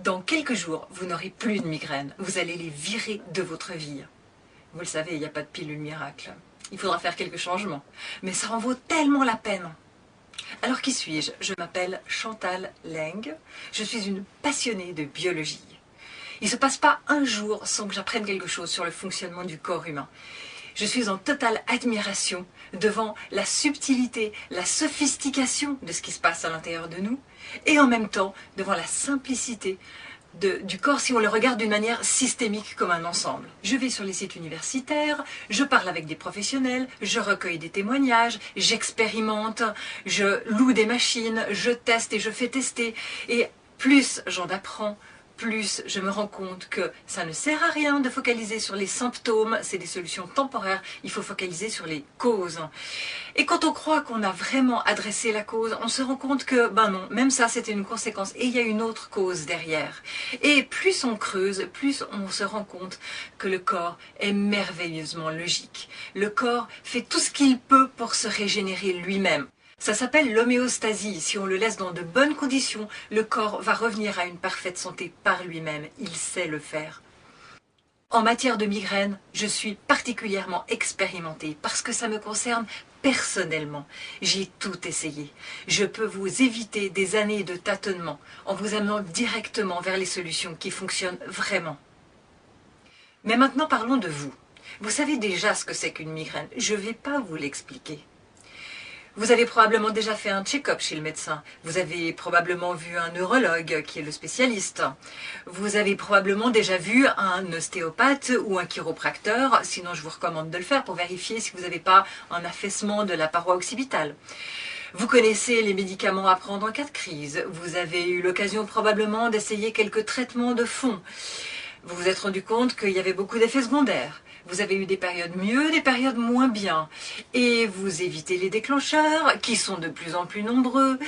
Dans quelques jours, vous n'aurez plus de migraines. Vous allez les virer de votre vie. Vous le savez, il n'y a pas de pilule miracle. Il faudra faire quelques changements. Mais ça en vaut tellement la peine. Alors qui suis-je? Je m'appelle Chantal Leng. Je suis une passionnée de biologie. Il ne se passe pas un jour sans que j'apprenne quelque chose sur le fonctionnement du corps humain. Je suis en totale admiration devant la subtilité, la sophistication de ce qui se passe à l'intérieur de nous et en même temps devant la simplicité du corps si on le regarde d'une manière systémique comme un ensemble. Je vais sur les sites universitaires, je parle avec des professionnels, je recueille des témoignages, j'expérimente, je loue des machines, je teste et je fais tester. Et plus j'en apprends, plus je me rends compte que ça ne sert à rien de focaliser sur les symptômes, c'est des solutions temporaires, il faut focaliser sur les causes. Et quand on croit qu'on a vraiment adressé la cause, on se rend compte que, ben non, même ça c'était une conséquence et il y a une autre cause derrière. Et plus on creuse, plus on se rend compte que le corps est merveilleusement logique. Le corps fait tout ce qu'il peut pour se régénérer lui-même. Ça s'appelle l'homéostasie. Si on le laisse dans de bonnes conditions, le corps va revenir à une parfaite santé par lui-même. Il sait le faire. En matière de migraine, je suis particulièrement expérimentée parce que ça me concerne personnellement. J'ai tout essayé. Je peux vous éviter des années de tâtonnement en vous amenant directement vers les solutions qui fonctionnent vraiment. Mais maintenant parlons de vous. Vous savez déjà ce que c'est qu'une migraine. Je ne vais pas vous l'expliquer. Vous avez probablement déjà fait un check-up chez le médecin. Vous avez probablement vu un neurologue qui est le spécialiste. Vous avez probablement déjà vu un ostéopathe ou un chiropracteur. Sinon, je vous recommande de le faire pour vérifier si vous n'avez pas un affaissement de la paroi occipitale. Vous connaissez les médicaments à prendre en cas de crise. Vous avez eu l'occasion probablement d'essayer quelques traitements de fond. Vous vous êtes rendu compte qu'il y avait beaucoup d'effets secondaires. Vous avez eu des périodes mieux, des périodes moins bien. Et vous évitez les déclencheurs, qui sont de plus en plus nombreux.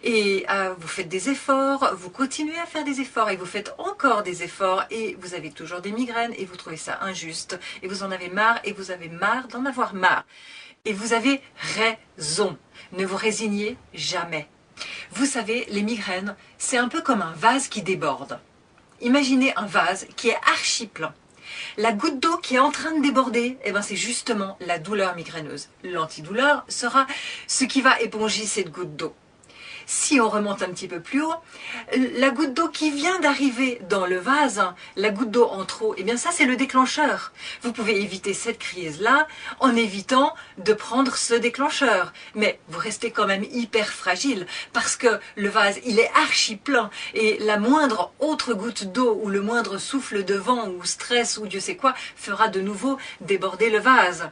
Et vous faites des efforts, vous continuez à faire des efforts, et vous faites encore des efforts, et vous avez toujours des migraines, et vous trouvez ça injuste. Et vous en avez marre, et vous avez marre d'en avoir marre. Et vous avez raison. Ne vous résignez jamais. Vous savez, les migraines, c'est un peu comme un vase qui déborde. Imaginez un vase qui est archi plein. La goutte d'eau qui est en train de déborder, eh ben c'est justement la douleur migraineuse. L'antidouleur sera ce qui va éponger cette goutte d'eau. Si on remonte un petit peu plus haut, la goutte d'eau qui vient d'arriver dans le vase, la goutte d'eau en trop, eh bien ça c'est le déclencheur. Vous pouvez éviter cette crise-là en évitant de prendre ce déclencheur. Mais vous restez quand même hyper fragile parce que le vase il est archi plein et la moindre autre goutte d'eau ou le moindre souffle de vent ou stress ou Dieu sait quoi fera de nouveau déborder le vase.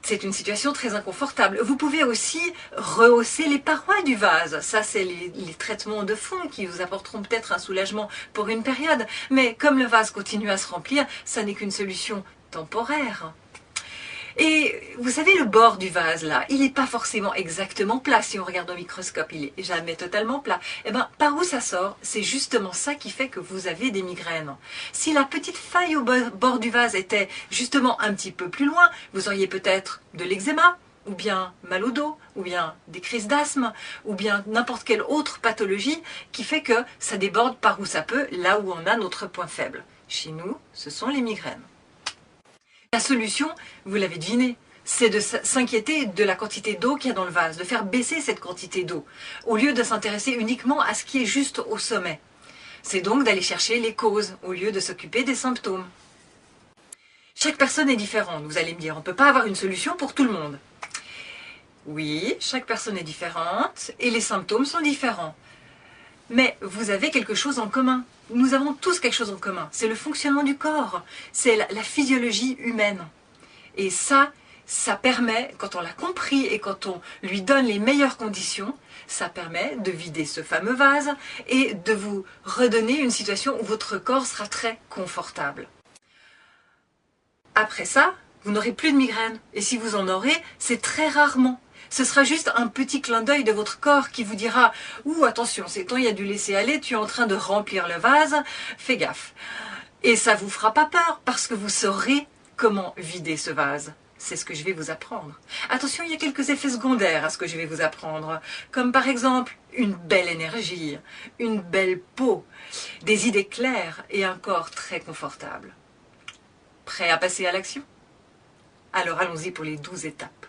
C'est une situation très inconfortable. Vous pouvez aussi rehausser les parois du vase. Ça, c'est les traitements de fond qui vous apporteront peut-être un soulagement pour une période. Mais comme le vase continue à se remplir, ça n'est qu'une solution temporaire. Et vous savez, le bord du vase, là, il n'est pas forcément exactement plat. Si on regarde au microscope, il n'est jamais totalement plat. Eh bien, par où ça sort? C'est justement ça qui fait que vous avez des migraines. Si la petite faille au bord du vase était justement un petit peu plus loin, vous auriez peut-être de l'eczéma, ou bien mal au dos, ou bien des crises d'asthme, ou bien n'importe quelle autre pathologie qui fait que ça déborde par où ça peut, là où on a notre point faible. Chez nous, ce sont les migraines. La solution, vous l'avez deviné, c'est de s'inquiéter de la quantité d'eau qu'il y a dans le vase, de faire baisser cette quantité d'eau, au lieu de s'intéresser uniquement à ce qui est juste au sommet. C'est donc d'aller chercher les causes, au lieu de s'occuper des symptômes. Chaque personne est différente, vous allez me dire, on ne peut pas avoir une solution pour tout le monde. Oui, chaque personne est différente, et les symptômes sont différents. Mais vous avez quelque chose en commun. Nous avons tous quelque chose en commun. C'est le fonctionnement du corps. C'est la physiologie humaine. Et ça permet, quand on l'a compris et quand on lui donne les meilleures conditions, ça permet de vider ce fameux vase et de vous redonner une situation où votre corps sera très confortable. Après ça, vous n'aurez plus de migraine. Et si vous en aurez, c'est très rarement. Ce sera juste un petit clin d'œil de votre corps qui vous dira « Ouh, attention, c'est temps, il y a du laisser-aller, tu es en train de remplir le vase, fais gaffe ». Et ça ne vous fera pas peur parce que vous saurez comment vider ce vase. c'est ce que je vais vous apprendre. Attention, il y a quelques effets secondaires à ce que je vais vous apprendre, comme par exemple une belle énergie, une belle peau, des idées claires et un corps très confortable. Prêt à passer à l'action? Alors allons-y pour les 12 étapes.